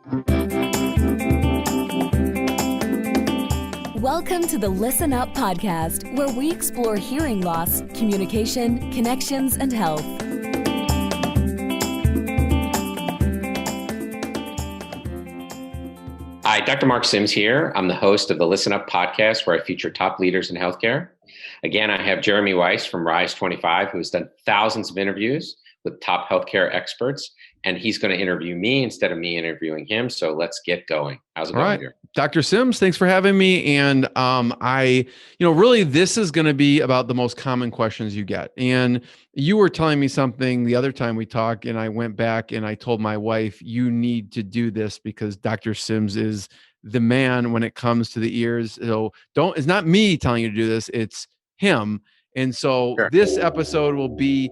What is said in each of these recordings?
Welcome to the ListenUp podcast, where we explore hearing loss, communication, connections, and health. Hi, Dr. Mark Syms here. I'm the host of the ListenUp podcast, where I feature top leaders in healthcare. Again, I have Jeremy Weiss from Rise 25, who has done thousands of interviews with top healthcare experts, and he's going to interview me instead of me interviewing him. So let's get going. How's it going, right. Jeremy? Dr. Syms, thanks for having me. And really, this is going to be about the most common questions you get. And you were telling me something the other time we talked, and I went back and I told my wife, you need to do this because Dr. Syms is the man when it comes to the ears. So it's not me telling you to do this, it's him. And so This episode will be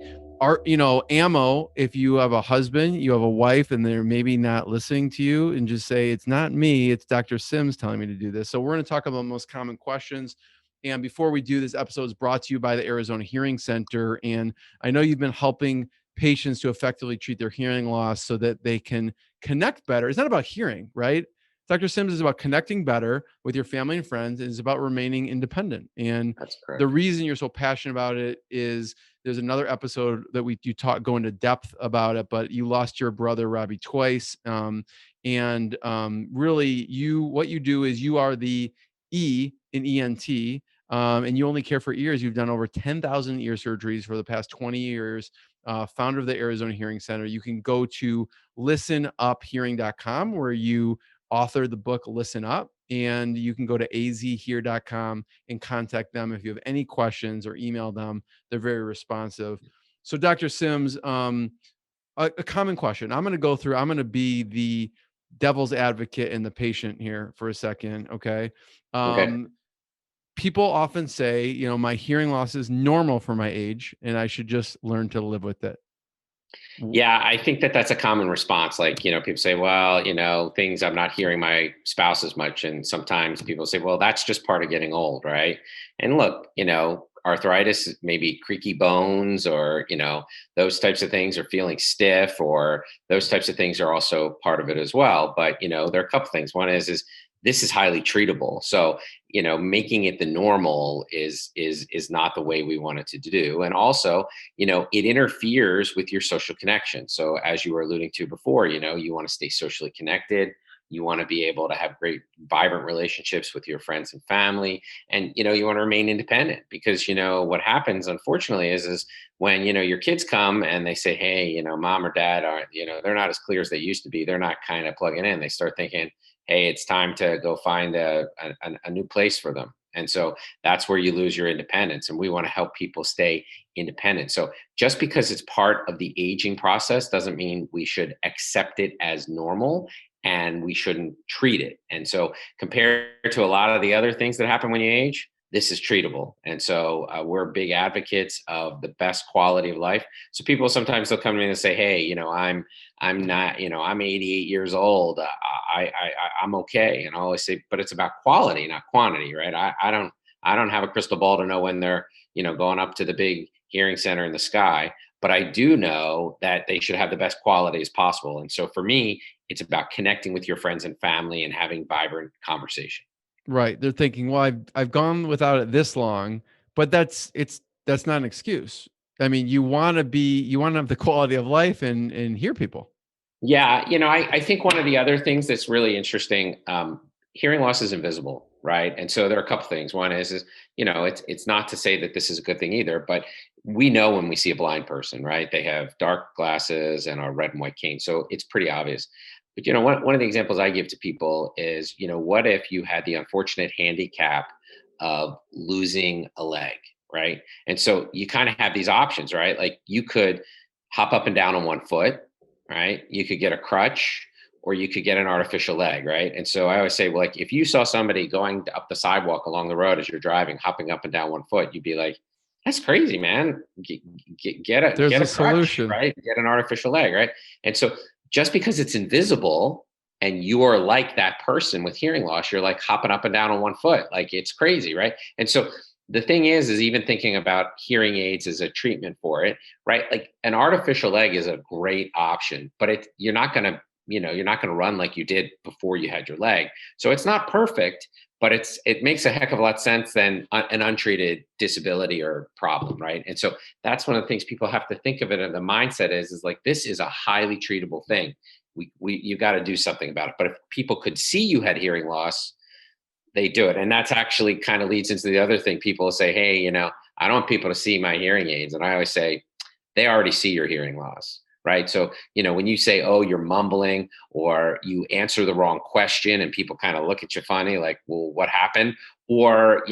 ammo. If you have a husband, you have a wife, and they're maybe not listening to you, and just say, it's not me, it's Dr. Syms telling me to do this. So we're going to talk about the most common questions. And before we do, this episode is brought to you by the Arizona Hearing Center. And I know you've been helping patients to effectively treat their hearing loss so that they can connect better. It's not about hearing, right? Dr. Syms is about connecting better with your family and friends. It's about remaining independent. And That's correct. The reason you're so passionate about it is there's another episode that go into depth about it, but you lost your brother, Robbie, twice. Really, what you do is you are the E in ENT, and you only care for ears. You've done over 10,000 ear surgeries for the past 20 years. Founder of the Arizona Hearing Center. You can go to listenuphearing.com, where you authored the book Listen Up, and you can go to azhear.com and contact them if you have any questions, or email them. They're very responsive. So Dr. Syms, a common question. I'm going to be the devil's advocate and the patient here for a second. Okay. People often say, my hearing loss is normal for my age and I should just learn to live with it. Yeah, I think that's a common response. Like, people say, well, I'm not hearing my spouse as much. And sometimes people say, well, that's just part of getting old, right? And look, arthritis, maybe creaky bones, or, those types of things, or feeling stiff, or those types of things are also part of it as well. But, there are a couple things. One is this is highly treatable. So, making it the normal is not the way we want it to do. And also, it interferes with your social connection. So as you were alluding to before, you want to stay socially connected. You want to be able to have great, vibrant relationships with your friends and family. And, you want to remain independent, because, what happens, unfortunately, is when, your kids come and they say, hey, mom or dad aren't, they're not as clear as they used to be. They're not kind of plugging in. They start thinking, hey, it's time to go find a new place for them. And so that's where you lose your independence. And we want to help people stay independent. So just because it's part of the aging process doesn't mean we should accept it as normal, and we shouldn't treat it. And so compared to a lot of the other things that happen when you age, this is treatable. And so we're big advocates of the best quality of life. So people sometimes they'll come to me and say, hey, I'm not, I'm 88 years old. I'm okay. And I always say, but it's about quality, not quantity, right? I don't have a crystal ball to know when they're, going up to the big hearing center in the sky, but I do know that they should have the best quality as possible. And so for me, it's about connecting with your friends and family and having vibrant conversation. Right. They're thinking, well, I've gone without it this long, but that's not an excuse. I mean, you want to have the quality of life and hear people. Yeah. I think one of the other things that's really interesting, hearing loss is invisible, right? And so there are a couple things. One is it's not to say that this is a good thing either, but we know when we see a blind person, right? They have dark glasses and a red and white cane. So it's pretty obvious. But, one of the examples I give to people is, what if you had the unfortunate handicap of losing a leg, right? And so you kind of have these options, right? Like you could hop up and down on one foot, right? You could get a crutch, or you could get an artificial leg, right? And so I always say, well, like if you saw somebody going up the sidewalk along the road as you're driving, hopping up and down one foot, you'd be like, that's crazy, man. Get a crutch, solution, right? Get an artificial leg, right? And so just because it's invisible and you are like that person with hearing loss, you're like hopping up and down on one foot. Like it's crazy, right? And so the thing is even thinking about hearing aids as a treatment for it, right? Like an artificial leg is a great option, but you're not going to you're not going to run like you did before you had your leg. So it's not perfect, but it makes a heck of a lot of sense than an untreated disability or problem, right? And so that's one of the things people have to think of it. And the mindset is like, this is a highly treatable thing. You got to do something about it. But if people could see you had hearing loss, they do it. And that's actually kind of leads into the other thing. People say, hey, I don't want people to see my hearing aids. And I always say, they already see your hearing loss, right? So, when you say, oh, you're mumbling, or you answer the wrong question and people kind of look at you funny, like, well, what happened? Or,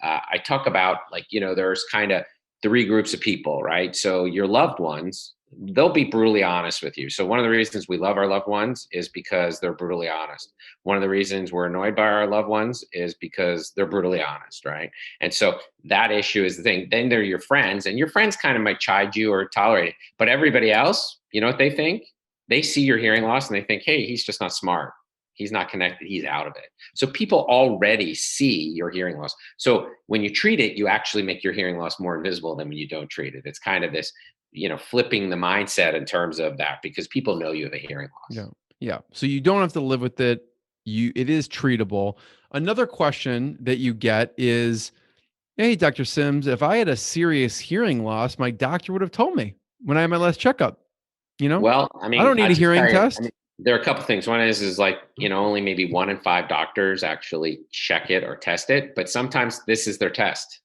I talk about like, there's kind of three groups of people, right? So your loved ones, they'll be brutally honest with you. So one of the reasons we love our loved ones is because they're brutally honest. One of the reasons we're annoyed by our loved ones is because they're brutally honest, right? And so that issue is the thing. Then they're your friends, and your friends kind of might chide you or tolerate it. But everybody else, you know what they think? They see your hearing loss and they think, hey, he's just not smart. He's not connected. He's out of it. So people already see your hearing loss. So when you treat it, you actually make your hearing loss more invisible than when you don't treat it. It's kind of this, flipping the mindset in terms of that, because people know you have a hearing loss. Yeah. Yeah. So you don't have to live with it. It is treatable. Another question that you get is, hey, Dr. Syms, if I had a serious hearing loss, my doctor would have told me when I had my last checkup. Well, I don't need a just hearing tell you, test. there are a couple things. One is like, only maybe 1 in 5 doctors actually check it or test it, but sometimes this is their test.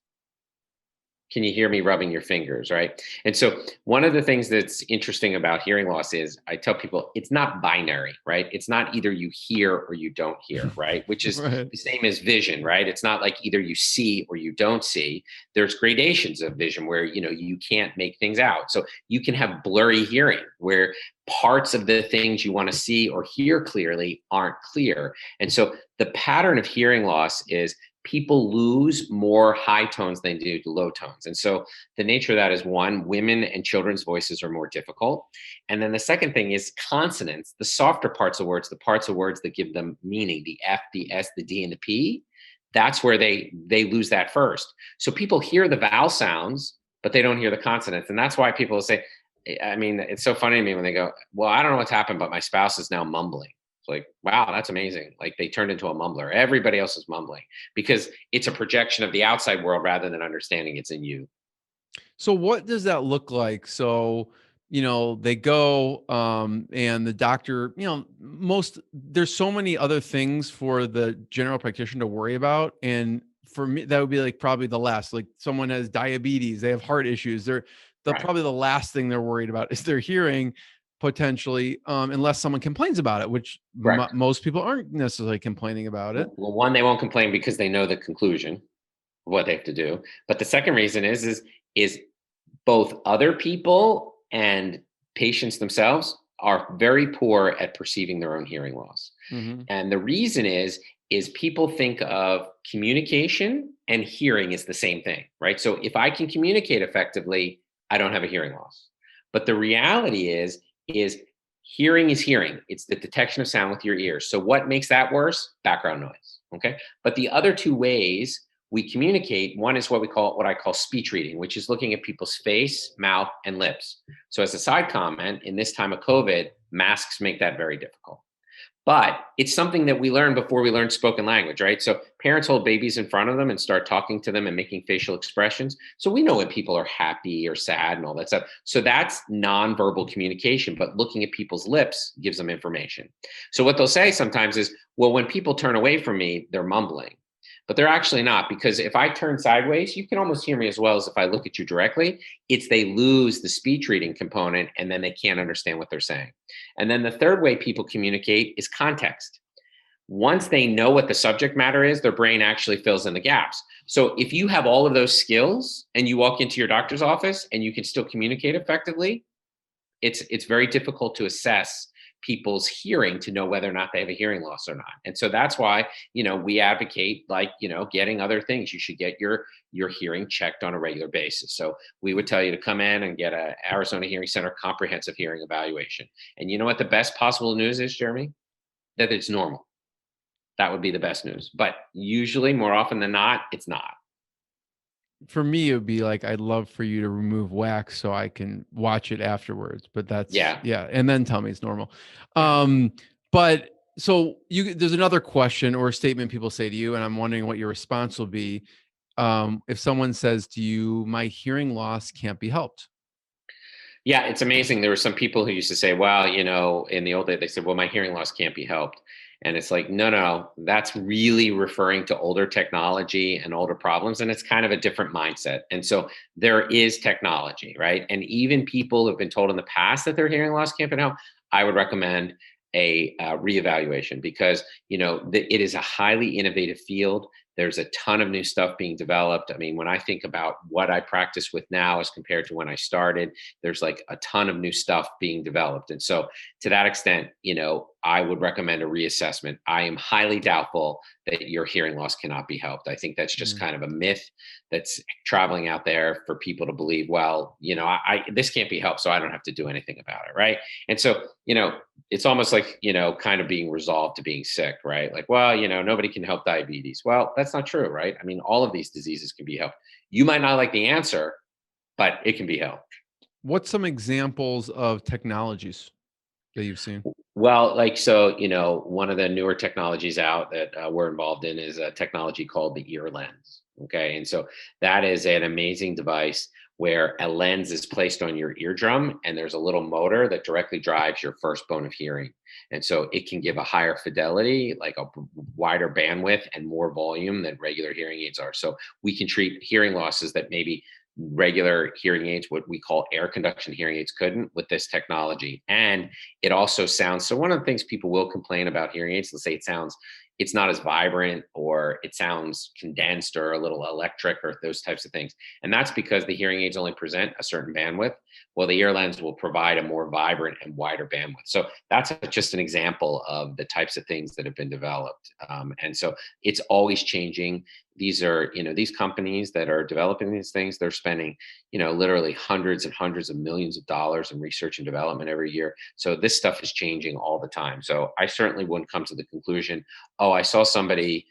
Can you hear me rubbing your fingers, right? And so one of the things that's interesting about hearing loss is I tell people it's not binary, right? It's not either you hear or you don't hear, right? Which is Right. the same as vision, right? It's not like either you see or you don't see. There's gradations of vision where, you can't make things out. So you can have blurry hearing where parts of the things you want to see or hear clearly aren't clear. And so the pattern of hearing loss is people lose more high tones than they do low tones. And so the nature of that is, one, women and children's voices are more difficult. And then the second thing is consonants, the softer parts of words, the parts of words that give them meaning, the F, the S, the D, and the P. That's where they lose that first. So people hear the vowel sounds, but they don't hear the consonants. And that's why people say, it's so funny to me when they go, well, I don't know what's happened, but my spouse is now mumbling. Like, wow, that's amazing. Like they turned into a mumbler. Everybody else is mumbling because it's a projection of the outside world rather than understanding it's in you. So what does that look like? So, they go and the doctor, there's so many other things for the general practitioner to worry about. And for me, that would be like probably the last, like someone has diabetes, they have heart issues. Right. Probably the last thing they're worried about is their hearing potentially, unless someone complains about it, which Correct. most people aren't necessarily complaining about it. Well, one, they won't complain because they know the conclusion of what they have to do. But the second reason is both other people and patients themselves are very poor at perceiving their own hearing loss. Mm-hmm. And the reason is people think of communication and hearing is the same thing, right? So if I can communicate effectively, I don't have a hearing loss. But the reality is hearing is hearing. It's the detection of sound with your ears. So what makes that worse? Background noise. Okay. But the other two ways we communicate, one is what I call speech reading, which is looking at people's face, mouth, and lips. So as a side comment, in this time of COVID, masks make that very difficult. But it's something that we learned before we learned spoken language, right? So parents hold babies in front of them and start talking to them and making facial expressions. So we know when people are happy or sad and all that stuff. So that's nonverbal communication, but looking at people's lips gives them information. So what they'll say sometimes is, well, when people turn away from me, they're mumbling. But they're actually not, because if I turn sideways, you can almost hear me as well as if I look at you directly. It's they lose the speech reading component and then they can't understand what they're saying. And then the third way people communicate is context. Once they know what the subject matter is, their brain actually fills in the gaps. So if you have all of those skills and you walk into your doctor's office and you can still communicate effectively, it's very difficult to assess people's hearing to know whether or not they have a hearing loss or not. And so that's why, we advocate getting other things. You should get your hearing checked on a regular basis. So we would tell you to come in and get a Arizona Hearing Center comprehensive hearing evaluation. And you know what the best possible news is, Jeremy? That it's normal. That would be the best news. But usually, more often than not, it's not. for me, it would be like, I'd love for you to remove wax so I can watch it afterwards, but that's, Yeah. yeah. And then tell me it's normal. But so there's another question or statement people say to you, and I'm wondering what your response will be. If someone says to you, my hearing loss can't be helped. Yeah, it's amazing. There were some people who used to say, well, in the old days, they said, well, my hearing loss can't be helped. And it's like, no, that's really referring to older technology and older problems. And it's kind of a different mindset. And so there is technology, right? And even people who have been told in the past that their hearing loss can't be helped, I would recommend a reevaluation because, it is a highly innovative field. There's a ton of new stuff being developed. I mean, when I think about what I practice with now as compared to when I started, there's like a ton of new stuff being developed. And so to that extent, I would recommend a reassessment. I am highly doubtful that your hearing loss cannot be helped. I think that's just kind of a myth that's traveling out there for people to believe, well, this can't be helped, so I don't have to do anything about it. Right. And so, it's almost like, kind of being resolved to being sick, right? Like, well, nobody can help diabetes. Well, that's not true, right? I mean, all of these diseases can be helped. You might not like the answer, but it can be helped. What's some examples of technologies that you've seen? Well, so, one of the newer technologies out that we're involved in is a technology called the ear lens. Okay. And so that is an amazing device where a lens is placed on your eardrum and there's a little motor that directly drives your first bone of hearing. And so it can give a higher fidelity, like a wider bandwidth and more volume than regular hearing aids are. So we can treat hearing losses that maybe regular hearing aids, what we call air conduction hearing aids, couldn't with this technology. And it also sounds, so one of the things people will complain about hearing aids, let's say it's not as vibrant or it sounds condensed or a little electric or those types of things. And that's because the hearing aids only present a certain bandwidth. Well, the ear lens will provide a more vibrant and wider bandwidth. So that's just an example of the types of things that have been developed. And so it's always changing. These are, these companies that are developing these things, they're spending, literally hundreds and hundreds of millions of dollars in research and development every year. So this stuff is changing all the time. So I certainly wouldn't come to the conclusion, oh, I saw somebody,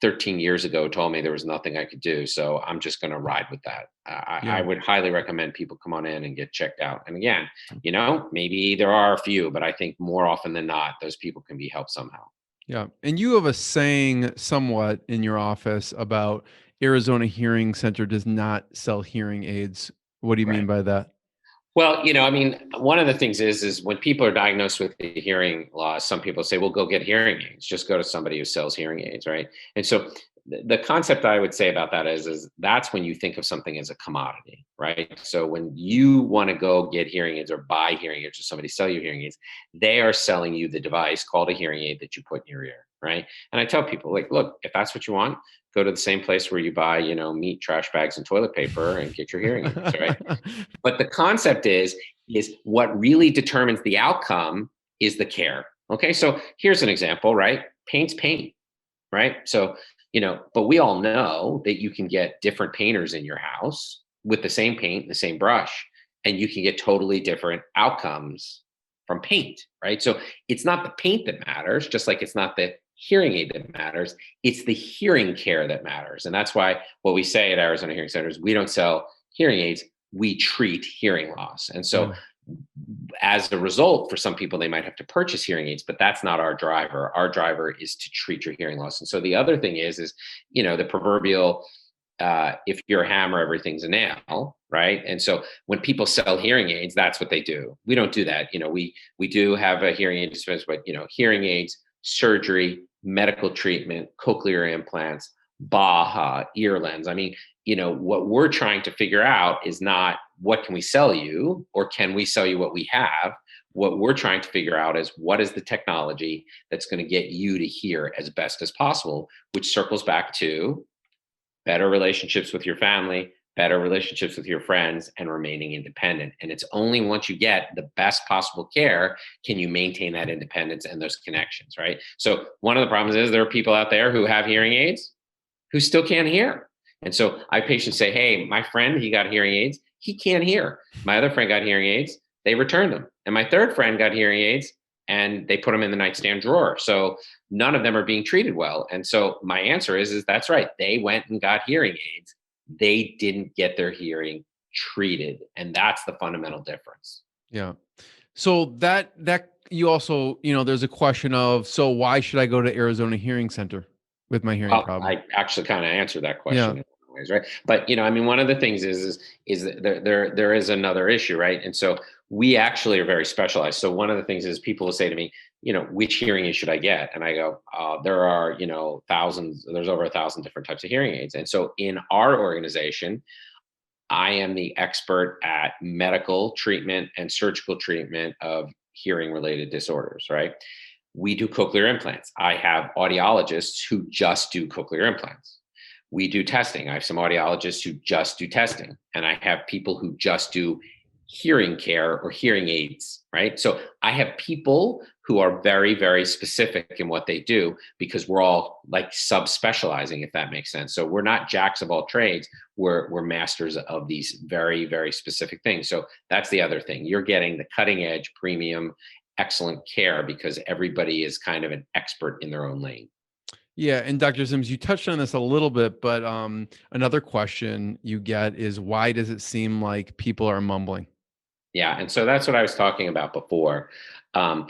13 years ago told me there was nothing I could do, so I'm just going to ride with that. I would highly recommend people come on in and get checked out. And again, maybe there are a few, but I think more often than not, those people can be helped somehow. Yeah. And you have a saying somewhat in your office about Arizona Hearing Center does not sell hearing aids. What do you mean Right. by that? Well, one of the things is when people are diagnosed with a hearing loss, some people say, well, go get hearing aids. Just go to somebody who sells hearing aids, right? And so the concept I would say about that is that's when you think of something as a commodity, right? So when you want to go get hearing aids or buy hearing aids or somebody sell you hearing aids, they are selling you the device called a hearing aid that you put in your ear, right? And I tell people, like, look, if that's what you want, go to the same place where you buy, meat, trash bags, and toilet paper and get your hearing aids, right? But the concept is what really determines the outcome is the care. Okay, so here's an example, right? Paint's paint, right? So, but we all know that you can get different painters in your house with the same paint, the same brush, and you can get totally different outcomes from paint, right? So it's not the paint that matters, just like it's not the hearing aid that matters, it's the hearing care that matters. And that's why what we say at Arizona Hearing Center is we don't sell hearing aids, we treat hearing loss. And so as a result, for some people, they might have to purchase hearing aids, but that's not our driver. Our driver is to treat your hearing loss. And so the other thing is the proverbial, if you're a hammer, everything's a nail, right? And so when people sell hearing aids, that's what they do. We don't do that. We do have a hearing aid dispenser, but hearing aids, surgery, medical treatment, cochlear implants, BAHA, ear lens. I mean, what we're trying to figure out is not what can we sell you or can we sell you what we have? What we're trying to figure out is what is the technology that's going to get you to hear as best as possible, which circles back to better relationships with your family, better relationships with your friends, and remaining independent. And it's only once you get the best possible care can you maintain that independence and those connections, right? So one of the problems is there are people out there who have hearing aids who still can't hear. And so I have patients say, hey, my friend, he got hearing aids, he can't hear. My other friend got hearing aids, they returned them. And my third friend got hearing aids and they put them in the nightstand drawer. So none of them are being treated well. And so my answer is that's right. They went and got hearing aids. they didn't get their hearing treated. And that's the fundamental difference. Yeah. So that you also, there's a question of, so why should I go to Arizona Hearing Center with my hearing Well, problem? I actually kind of answered that Yeah. question in some ways, right? But I mean, one of the things is that there is another issue, right? And so we actually are very specialized. So one of the things is people will say to me, which hearing aid should I get? And I go, there are thousands. There's over 1,000 different types of hearing aids. And so in our organization, I am the expert at medical treatment and surgical treatment of hearing related disorders, right? We do cochlear implants. I have audiologists who just do cochlear implants. We do testing. I have some audiologists who just do testing, and I have people who just do hearing care or hearing aids, right? So I have people who are very, very specific in what they do because we're all like subspecializing, if that makes sense. So we're not jacks of all trades. We're masters of these very, very specific things. So that's the other thing. You're getting the cutting edge, premium, excellent care because everybody is kind of an expert in their own lane. Yeah. And Dr. Syms, you touched on this a little bit, but another question you get is, why does it seem like people are mumbling? Yeah, and so that's what I was talking about before. Um,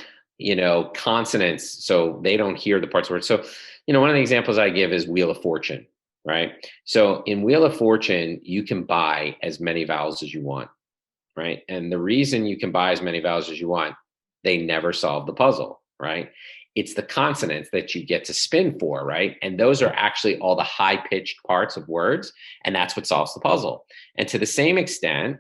Consonants, so they don't hear the parts of words. So, one of the examples I give is Wheel of Fortune, right? So in Wheel of Fortune, you can buy as many vowels as you want, right? And the reason you can buy as many vowels as you want, they never solve the puzzle, right? It's the consonants that you get to spin for, right? And those are actually all the high pitched parts of words, and that's what solves the puzzle. And to the same extent,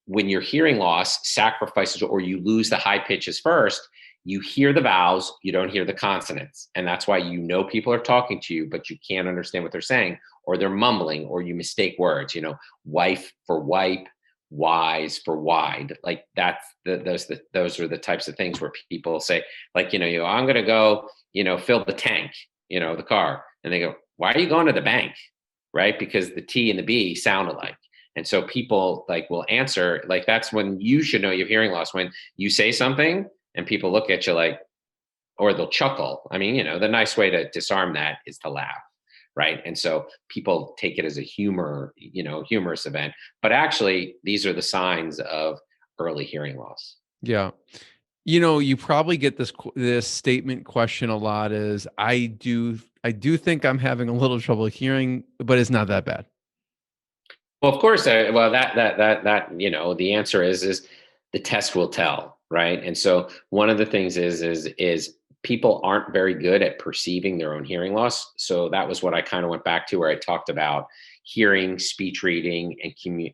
when your hearing loss sacrifices or you lose the high pitches first, you hear the vowels, you don't hear the consonants. And that's why people are talking to you, but you can't understand what they're saying, or they're mumbling, or you mistake words, wife for wipe, wise for wide. Like those are the types of things where people say, like, I'm gonna go, fill the tank, the car. And they go, why are you going to the bank? Right? Because the T and the B sound alike. And so people will answer, like, that's when you should know you have hearing loss, when you say something and people look at you like, or they'll chuckle. I mean, the nice way to disarm that is to laugh. Right. And so people take it as a humorous event, but actually these are the signs of early hearing loss. Yeah. You probably get this statement question a lot is, I do think I'm having a little trouble hearing, but it's not that bad. Well, of course, the answer is the test will tell, right? And so one of the things is people aren't very good at perceiving their own hearing loss. So that was what I kind of went back to, where I talked about hearing, speech reading,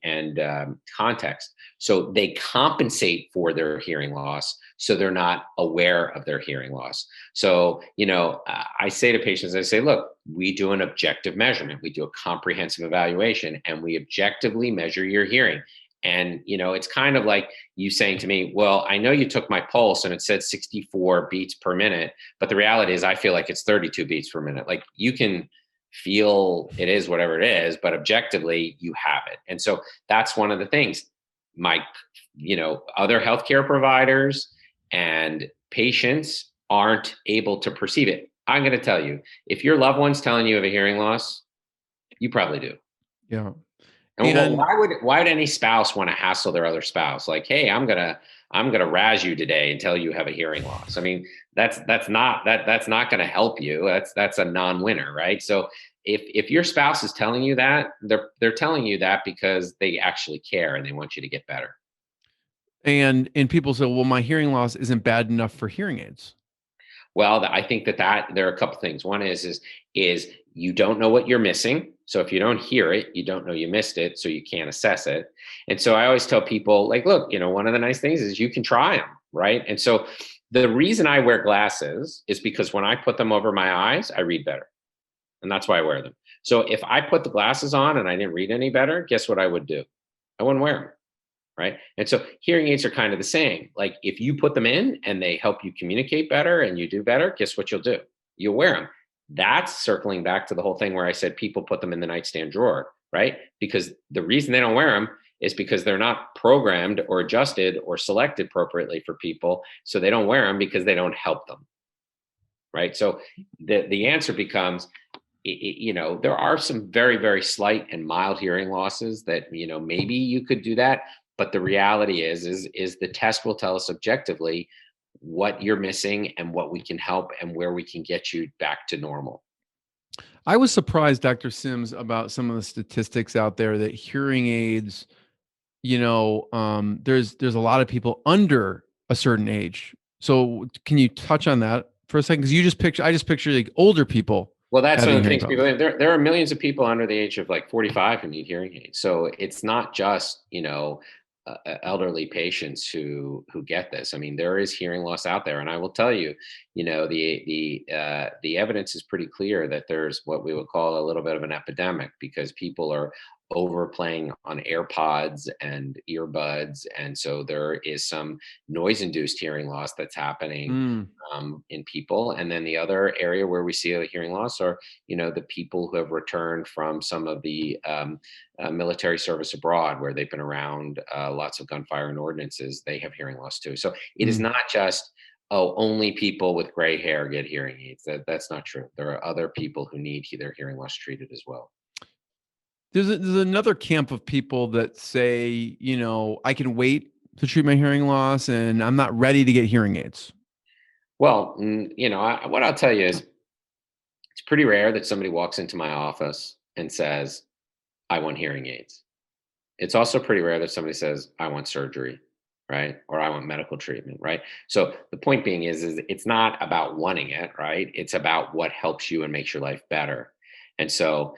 and context. So they compensate for their hearing loss, so they're not aware of their hearing loss. So I say to patients, I say, look, we do an objective measurement. We do a comprehensive evaluation, and we objectively measure your hearing. And, it's kind of like you saying to me, well, I know you took my pulse and it said 64 beats per minute, but the reality is I feel like it's 32 beats per minute. Like, you can feel it is whatever it is, but objectively you have it. And so that's one of the things my, other healthcare providers and patients aren't able to perceive it. I'm going to tell you, if your loved one's telling you of a hearing loss, you probably do. Yeah. And why would any spouse want to hassle their other spouse? Like, hey, I'm gonna razz you today and tell you have a hearing loss. I mean, that's not gonna help you. That's a non-winner, right? So if your spouse is telling you that, they're telling you that because they actually care and they want you to get better. And people say, well, my hearing loss isn't bad enough for hearing aids. Well, I think that there are a couple things. One is you don't know what you're missing. So if you don't hear it, you don't know you missed it, so you can't assess it. And so I always tell people, like, look, one of the nice things is you can try them, right? And so the reason I wear glasses is because when I put them over my eyes, I read better. And that's why I wear them. So if I put the glasses on and I didn't read any better, guess what I would do? I wouldn't wear them. Right. And so hearing aids are kind of the same. Like, if you put them in and they help you communicate better and you do better, guess what you'll do? You'll wear them. That's circling back to the whole thing where I said people put them in the nightstand drawer, right? Because the reason they don't wear them is because they're not programmed or adjusted or selected appropriately for people. So they don't wear them because they don't help them. Right. So the answer becomes, there are some very, very slight and mild hearing losses that, maybe you could do that. But the reality is the test will tell us objectively what you're missing and what we can help and where we can get you back to normal. I was surprised, Dr. Syms, about some of the statistics out there that hearing aids, there's a lot of people under a certain age. So can you touch on that for a second? Because I just picture like older people Well, that's one having of the hearing things people, problems. there are millions of people under the age of like 45 who need hearing aids. So it's not just, elderly patients who get this. I mean, there is hearing loss out there. And I will tell you, the evidence is pretty clear that there's what we would call a little bit of an epidemic because people are overplaying on AirPods and earbuds. And so there is some noise induced hearing loss that's happening Mm, in people. And then the other area where we see a hearing loss are, the people who have returned from some of the military service abroad, where they've been around lots of gunfire and ordinances. They have hearing loss too. So it is mm. not just, oh, only people with gray hair get hearing aids. That's not true. There are other people who need their hearing loss treated as well. There's another camp of people that say, I can wait to treat my hearing loss and I'm not ready to get hearing aids. Well, what I'll tell you is it's pretty rare that somebody walks into my office and says, I want hearing aids. It's also pretty rare that somebody says, I want surgery, right? Or I want medical treatment, right? So the point being is it's not about wanting it, right? It's about what helps you and makes your life better. And so,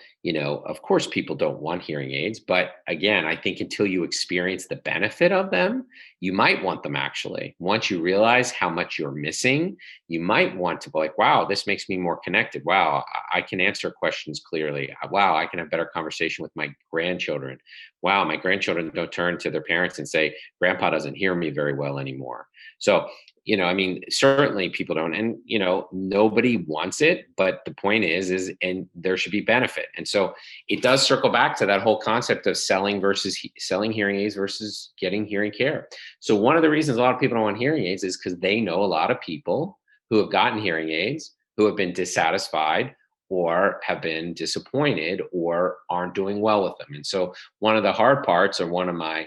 of course, people don't want hearing aids. But again, I think until you experience the benefit of them, you might want them actually. Once you realize how much you're missing, you might want to be like, wow, this makes me more connected. Wow, I can answer questions clearly. Wow, I can have better conversation with my grandchildren. Wow, my grandchildren don't turn to their parents and say, Grandpa doesn't hear me very well anymore. So, I mean, certainly people don't, and, nobody wants it, but the point is, and there should be benefit. And so it does circle back to that whole concept of selling hearing aids versus getting hearing care. So one of the reasons a lot of people don't want hearing aids is because they know a lot of people who have gotten hearing aids who have been dissatisfied or have been disappointed or aren't doing well with them. And so one of the hard parts, or one of my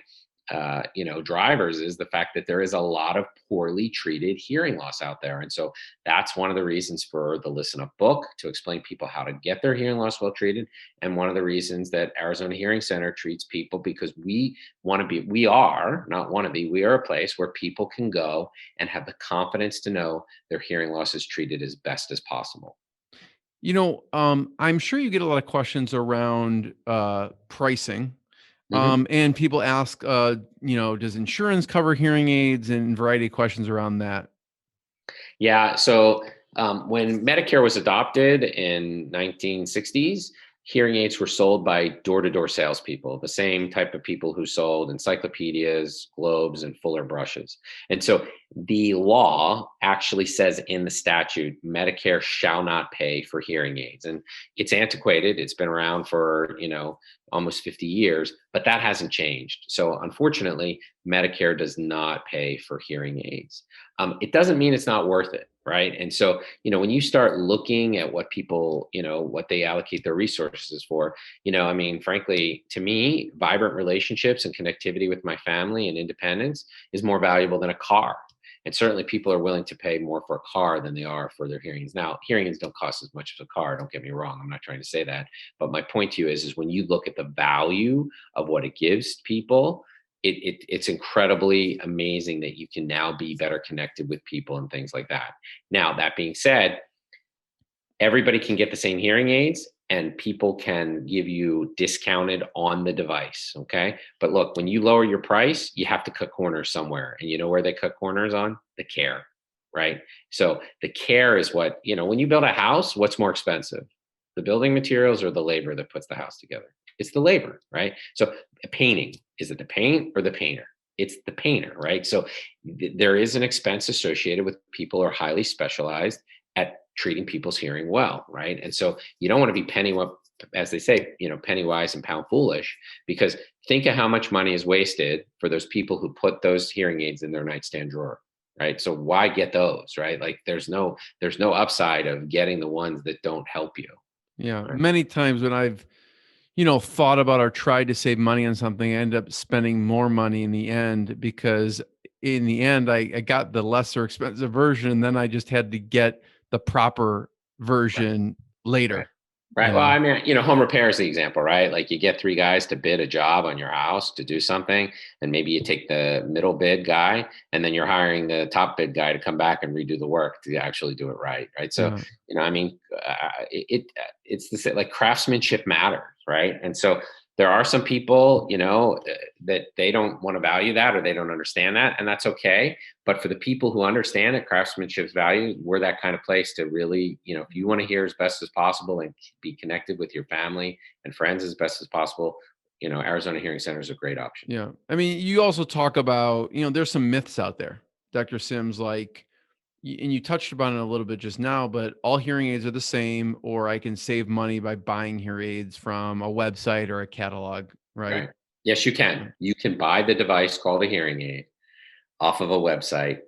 drivers, is the fact that there is a lot of poorly treated hearing loss out there. And so that's one of the reasons for the ListenUp book, to explain people how to get their hearing loss well treated. And one of the reasons that Arizona Hearing Center treats people, because we are a place where people can go and have the confidence to know their hearing loss is treated as best as possible. I'm sure you get a lot of questions around pricing. Mhm. And people ask, does insurance cover hearing aids, and a variety of questions around that. Yeah. So when Medicare was adopted in 1960s, hearing aids were sold by door-to-door salespeople, the same type of people who sold encyclopedias, globes, and Fuller brushes. And so the law actually says in the statute, Medicare shall not pay for hearing aids. And it's antiquated. It's been around for, almost 50 years, but that hasn't changed. So unfortunately, Medicare does not pay for hearing aids. It doesn't mean it's not worth it, right? And so, when you start looking at what people, what they allocate their resources for, I mean, frankly, to me, vibrant relationships and connectivity with my family and independence is more valuable than a car. And certainly people are willing to pay more for a car than they are for their hearing aids. Now, hearing aids don't cost as much as a car. Don't get me wrong. I'm not trying to say that. But my point to you is when you look at the value of what it gives people, it's incredibly amazing that you can now be better connected with people and things like that. Now, that being said, everybody can get the same hearing aids and people can give you discounted on the device. Okay. But look, when you lower your price, you have to cut corners somewhere. And you know where they cut corners on? The care, right? So the care is what, when you build a house, what's more expensive? The building materials or the labor that puts the house together? It's the labor, right? So a painting, is it the paint or the painter? It's the painter, right? So there is an expense associated with people who are highly specialized at treating people's hearing well, right? And so you don't want to be as they say, penny wise and pound foolish, because think of how much money is wasted for those people who put those hearing aids in their nightstand drawer, right? So why get those, right? Like there's no upside of getting the ones that don't help you. Yeah. Right. Many times when I've, thought about or tried to save money on something, I end up spending more money in the end because in the end, I got the lesser expensive version. And then I just had to get the proper version Right. later. Right. Well, I mean, home repair is the example, right? Like you get three guys to bid a job on your house to do something, and maybe you take the middle bid guy, and then you're hiring the top bid guy to come back and redo the work to actually do it right. Right. So, Yeah. I mean, it's the like craftsmanship matters, right? And so there are some people, that they don't want to value that or they don't understand that, and that's okay. But for the people who understand that craftsmanship's value, we're that kind of place to really, if you want to hear as best as possible and be connected with your family and friends as best as possible, Arizona Hearing Center is a great option. Yeah. I mean, you also talk about, there's some myths out there, Dr. Sims, like, and you touched upon it a little bit just now, but all hearing aids are the same, or I can save money by buying hearing aids from a website or a catalog, right? Right. Yes, you can. You can buy the device called a hearing aid off of a website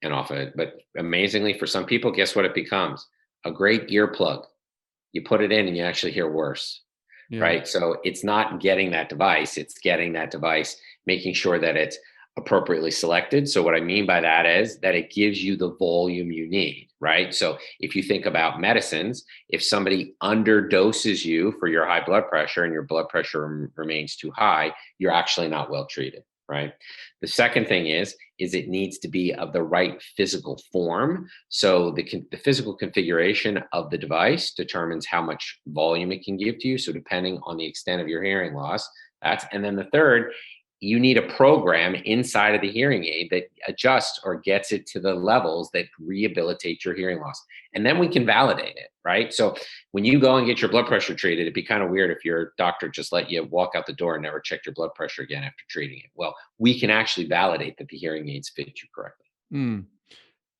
and off of it. But amazingly, for some people, guess what it becomes? A great earplug. You put it in and you actually hear worse. Yeah. Right? So it's not getting that device, it's getting that device, making sure that it's appropriately selected. So what I mean by that is that it gives you the volume you need, right? So if you think about medicines, if somebody underdoses you for your high blood pressure and your blood pressure remains too high, you're actually not well treated, right? The second thing is it needs to be of the right physical form. So the physical configuration of the device determines how much volume it can give to you. So depending on the extent of your hearing loss, and then the third, you need a program inside of the hearing aid that adjusts or gets it to the levels that rehabilitate your hearing loss. And then we can validate it, right? So when you go and get your blood pressure treated, it'd be kind of weird if your doctor just let you walk out the door and never checked your blood pressure again after treating it. Well, we can actually validate that the hearing aids fit you correctly. Mm.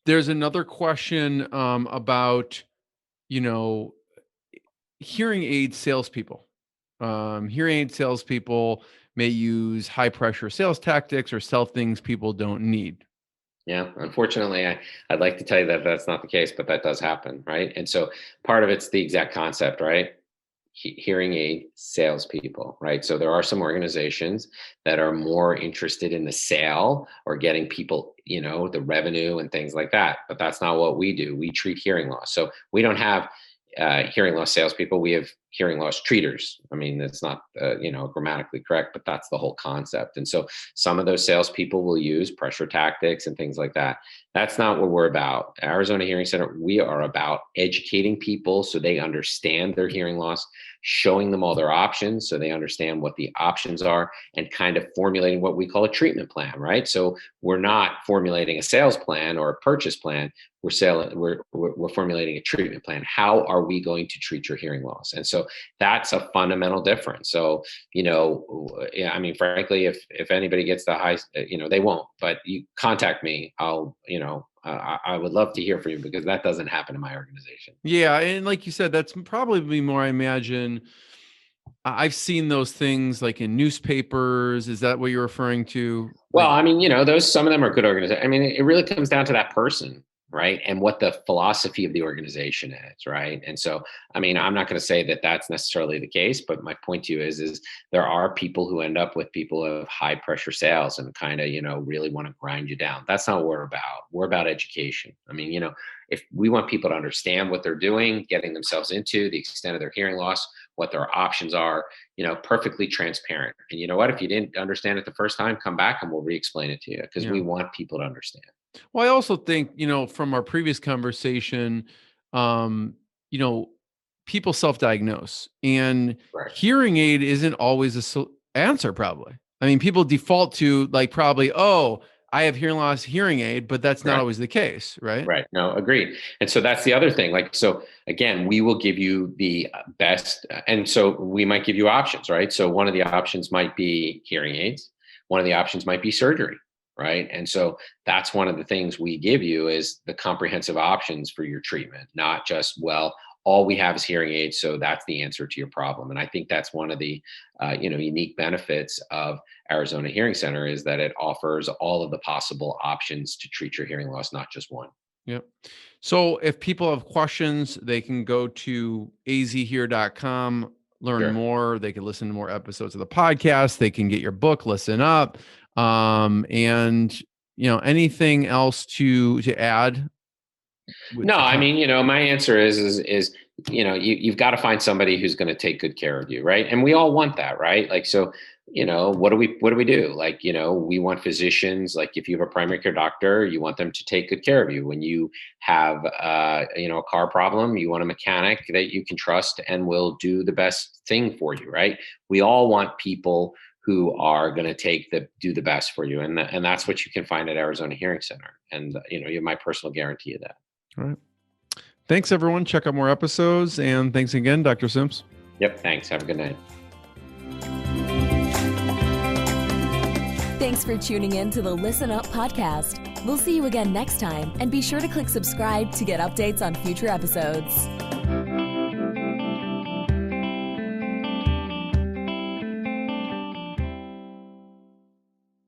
There's another question about, you know, hearing aid salespeople. Hearing aid salespeople may use high pressure sales tactics or sell things people don't need. Yeah, unfortunately, I'd like to tell you that that's not the case, but that does happen, right? And so part of it's the exact concept, right? Hearing aid salespeople, right? So there are some organizations that are more interested in the sale or getting people, the revenue and things like that. But that's not what we do. We treat hearing loss. So we don't have hearing loss salespeople. We have hearing loss treaters. I mean, it's not, grammatically correct, but that's the whole concept. And so some of those salespeople will use pressure tactics and things like that. That's not what we're about. Arizona Hearing Center, we are about educating people so they understand their hearing loss, showing them all their options so they understand what the options are, and kind of formulating what we call a treatment plan, right? So we're not formulating a sales plan or a purchase plan. We're formulating a treatment plan. How are we going to treat your hearing loss? And so that's a fundamental difference. So, I mean, frankly, if anybody gets the high, they won't, but you contact me. I would love to hear from you because that doesn't happen in my organization. Yeah. And like you said, that's probably more, I imagine. I've seen those things like in newspapers. Is that what you're referring to? Well, Like, I mean, some of them are good organizations. I mean, it really comes down to that person, right? And what the philosophy of the organization is, right? And so, I mean, I'm not going to say that that's necessarily the case, but my point to you is there are people who end up with people of high pressure sales and kind of, really want to grind you down. That's not what we're about. We're about education. I mean, if we want people to understand what they're doing, getting themselves into, the extent of their hearing loss, what their options are, perfectly transparent. And you know what? If you didn't understand it the first time, come back and we'll re-explain it to you because yeah. we want people to understand. Well, I also think, from our previous conversation, um, you know, people self-diagnose, and Right. hearing aid isn't always a answer, probably. I mean, people default to like probably, oh, I have hearing loss, hearing aid, but that's not Right. always the case, right? Right. No, agreed. And so that's the other thing. Like, so again, we will give you the best. And so we might give you options, right? So one of the options might be hearing aids. One of the options might be surgery, right? And so that's one of the things we give you is the comprehensive options for your treatment, not just, well, all we have is hearing aids, so that's the answer to your problem. And I think that's one of the unique benefits of Arizona Hearing Center is that it offers all of the possible options to treat your hearing loss, not just one. Yep. So if people have questions, they can go to azhere.com, learn Sure. more. They can listen to more episodes of the podcast. They can get your book, Listen Up. And anything else to add? No, I mean, my answer is you've got to find somebody who's going to take good care of you, right? And we all want that, right? Like, so, what do we do? Like, we want physicians, like if you have a primary care doctor, you want them to take good care of you. When you have, a car problem, you want a mechanic that you can trust and will do the best thing for you, right? We all want people who are going to do the best for you. And that's what you can find at Arizona Hearing Center. And, you have my personal guarantee of that. All right. Thanks, everyone. Check out more episodes. And thanks again, Dr. Syms. Yep. Thanks. Have a good night. Thanks for tuning in to the Listen Up podcast. We'll see you again next time, and be sure to click subscribe to get updates on future episodes.